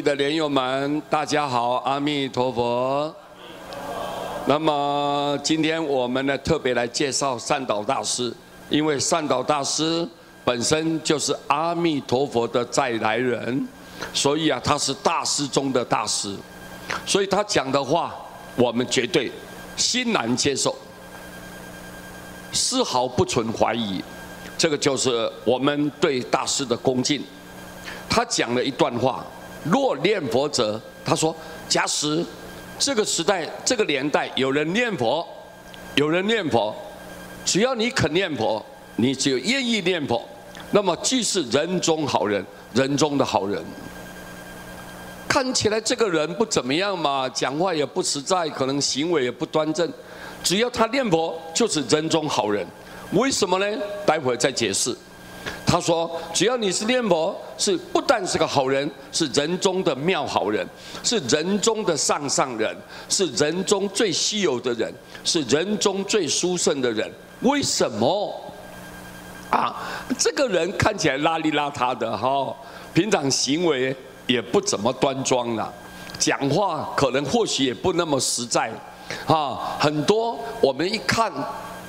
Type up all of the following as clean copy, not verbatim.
的莲友们，大家好，阿弥陀佛。那么今天我们呢特别来介绍善导大师，因为善导大师本身就是阿弥陀佛的再来人，所以他是大师中的大师，所以他讲的话我们绝对欣然接受，丝毫不存怀疑。这个就是我们对大师的恭敬。他讲了一段话。 若念佛者，他说：假使这个时代、这个年代有人念佛，有人念佛，只要你肯念佛，你只有愿意念佛，那么即是人中好人，人中的好人。看起来这个人不怎么样嘛，讲话也不实在，可能行为也不端正，只要他念佛，就是人中好人。为什么呢？待会儿再解释。 他说：“只要你是念佛，是不但是个好人，是人中的妙好人，是人中的上人，是人中最稀有的人，是人中最殊胜的人。为什么？这个人看起来邋里邋遢的哈，平常行为也不怎么端庄了，讲话可能或许也不那么实在，很多我们一看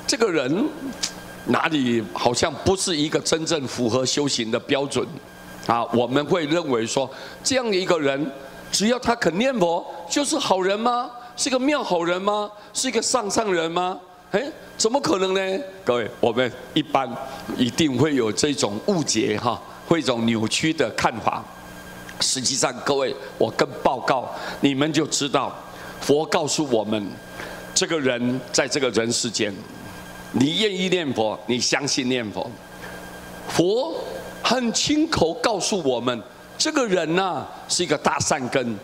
这个人。” 哪里好像不是一个真正符合修行的标准我们会认为说，这样的一个人，只要他肯念佛，就是好人吗？是个妙好人吗？是一个上人吗？怎么可能呢？各位，我们一般一定会有这种误解会有一种扭曲的看法。实际上，各位，我跟报告，你们就知道，佛告诉我们，这个人在这个人世间。 你愿意念佛，你相信念佛，佛很亲口告诉我们，这个人是一个大善根，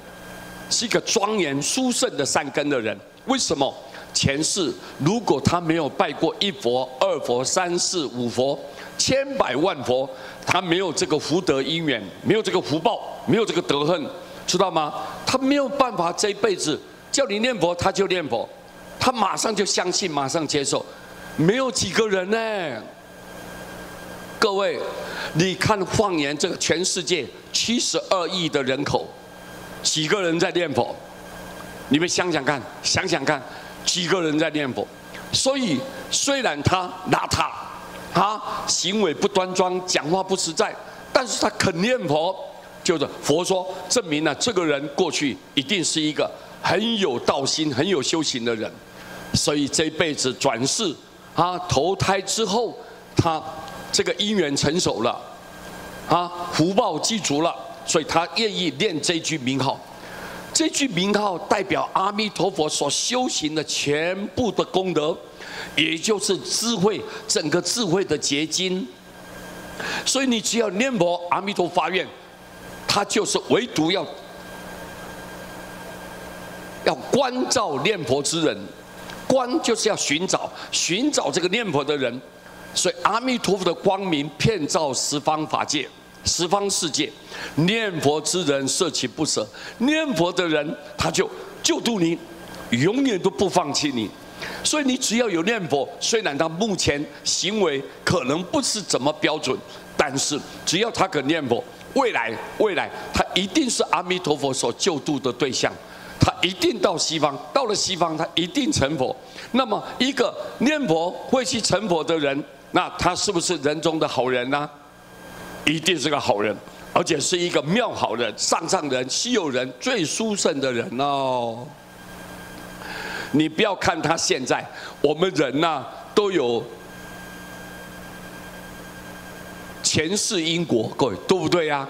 是一个庄严殊胜的善根的人。为什么？前世如果他没有拜过一佛、二佛、三世、五佛、千百万佛，他没有这个福德因缘，没有这个福报，没有这个德行，知道吗？他没有办法这一辈子叫你念佛，他就念佛，他马上就相信，马上接受。 没有几个人呢，各位，你看放眼这个全世界72亿的人口，几个人在念佛？你们想想看，想想看，几个人在念佛？所以虽然他邋遢，行为不端庄，讲话不实在，但是他肯念佛，就是佛说证明了这个人过去一定是一个很有道心、很有修行的人，所以这辈子转世。 投胎之后，他这个因缘成熟了，福报具足了，所以他愿意念这句名号。这句名号代表阿弥陀佛所修行的全部的功德，也就是智慧，整个智慧的结晶。所以你只要念佛阿弥陀发愿，他就是唯独要关照念佛之人。 观就是要寻找这个念佛的人，所以阿弥陀佛的光明遍照十方法界、十方世界，念佛之人舍其不舍，念佛的人他就救度你，永远都不放弃你。所以你只要有念佛，虽然他目前行为可能不是怎么标准，但是只要他肯念佛，未来他一定是阿弥陀佛所救度的对象。 他一定到西方，到了西方，他一定成佛。那么，一个念佛会去成佛的人，那他是不是人中的好人呢？一定是个好人，而且是一个妙好人、上人、稀有人、最殊胜的人哦。你不要看他现在，我们人都有前世因果，各位对不对呀？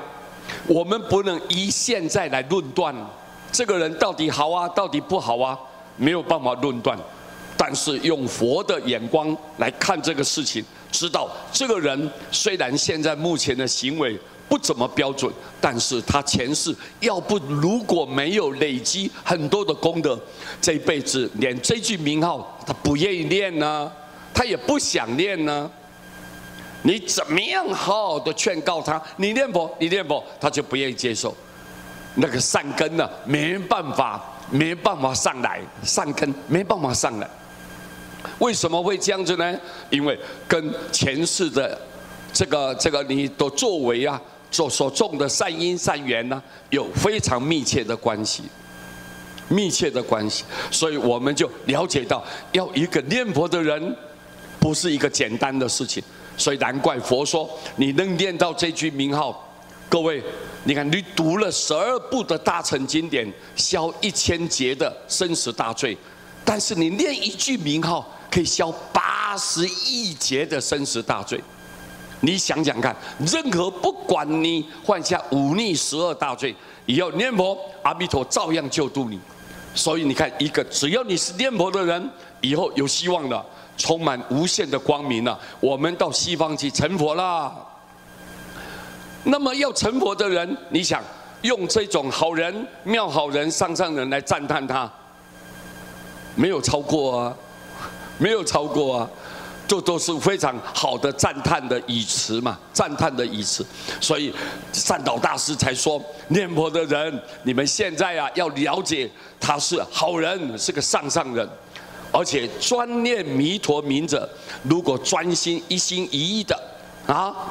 我们不能依现在来论断。 这个人到底好到底不好没有办法论断，但是用佛的眼光来看这个事情，知道这个人虽然现在目前的行为不怎么标准，但是他前世如果没有累积很多的功德，这一辈子连这句名号他不愿意念呢，他也不想念呢。你怎么样好好的劝告他，你念佛，他就不愿意接受。 那个善根没办法上来，善根没办法上来。为什么会这样子呢？因为跟前世的这个你的作为所种的善因善缘呢，有非常密切的关系。密切的关系，所以我们就了解到，要一个念佛的人，不是一个简单的事情。所以难怪佛说，你能念到这句名号，各位，你看你读了12部的大乘经典，消1000劫的生死大罪，但是你念一句名号，可以消80亿劫的生死大罪。你想想看，任何不管你犯下忤逆12大罪，以后念佛，阿弥陀照样救度你。所以你看，只要你是念佛的人，以后有希望了，充满无限的光明了。我们到西方去成佛啦。那么要成佛的人，你想用这种好人、妙好人、上上人来赞叹他，没有超过啊，没有超过啊。这都是非常好的赞叹的语词嘛，赞叹的语词。所以善导大师才说，念佛的人，你们现在啊要了解，他是好人，是个上上人，而且专念弥陀名者，如果专心一心一意的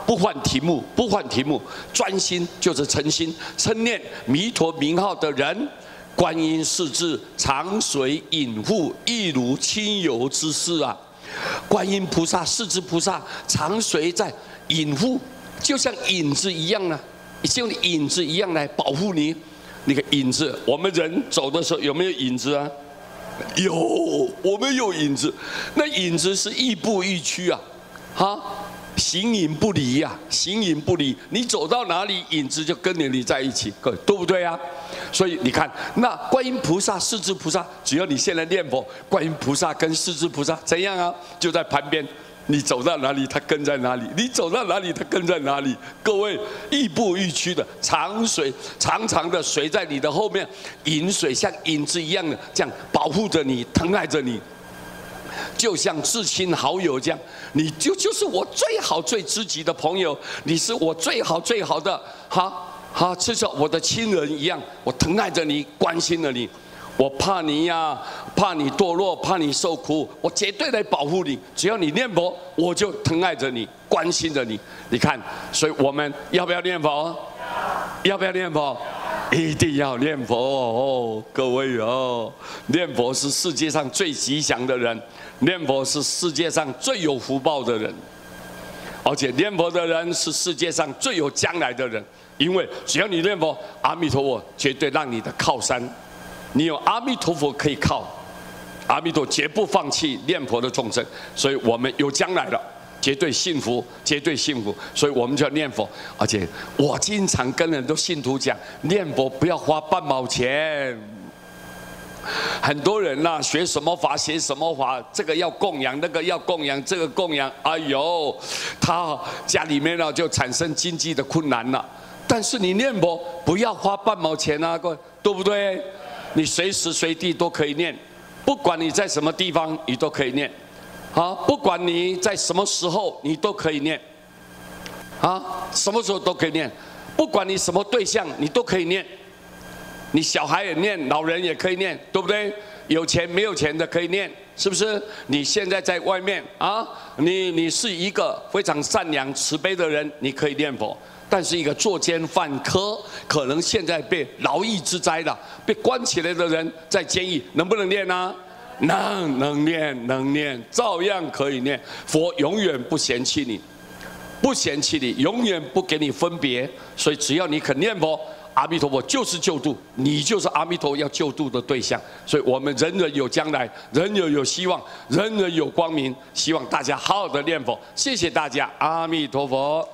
不换题目，不换题目，专心就是诚心，称念弥陀名号的人，观音世智常随隐护，一如亲友之事啊。观音菩萨、世智菩萨常随在隐护，就像影子一样呢，像影子一样来保护你。那个影子，我们人走的时候有没有影子啊？有，我们有影子。那影子是亦步亦趋啊，形影不离呀，形影不离。你走到哪里，影子就跟着你在一起，对不对啊？所以你看，那观音菩萨、世智菩萨，只要你现在念佛，观音菩萨跟世智菩萨怎样啊？就在旁边，你走到哪里，他跟在哪里；你走到哪里，他跟在哪里。各位，亦步亦趋的，常常的随在你的后面，影水像影子一样的，这样保护着你，疼爱着你。就像至亲好友这样，你就是我最好最知己的朋友，你是我最好最好的就像我的亲人一样，我疼爱着你，关心了你。我怕你怕你堕落，怕你受苦，我绝对来保护你。只要你念佛，我就疼爱着你，关心着你。你看，所以我们要不要念佛？要不要念佛？一定要念佛哦，各位哦，念佛是世界上最吉祥的人，念佛是世界上最有福报的人，而且念佛的人是世界上最有将来的人，因为只要你念佛，阿弥陀佛绝对让你的靠山，你有阿弥陀佛可以靠，阿弥陀绝不放弃念佛的众生，所以我们有将来了。绝对幸福，绝对幸福，所以我们就要念佛。而且我经常跟很多信徒讲，念佛不要花半毛钱。很多人学什么法，学什么法，这个要供养，那个要供养，这个供养，哎呦，他家里面就产生经济的困难了。但是你念佛不要花半毛钱啊，各位，对不对？你随时随地都可以念，不管你在什么地方，你都可以念。不管你在什么时候，你都可以念，什么时候都可以念，不管你什么对象，你都可以念。你小孩也念，老人也可以念，对不对？有钱没有钱的可以念，是不是？你现在在外面你是一个非常善良慈悲的人，你可以念佛。但是一个作奸犯科，可能现在被劳役之灾了，被关起来的人在监狱，能不能念啊？能念，照样可以念。佛永远不嫌弃你，不嫌弃你，永远不给你分别。所以只要你肯念佛，阿弥陀佛就是救度，你就是阿弥陀要救度的对象。所以我们人人有将来，人人有希望，人人有光明。希望大家好好的念佛。谢谢大家，阿弥陀佛。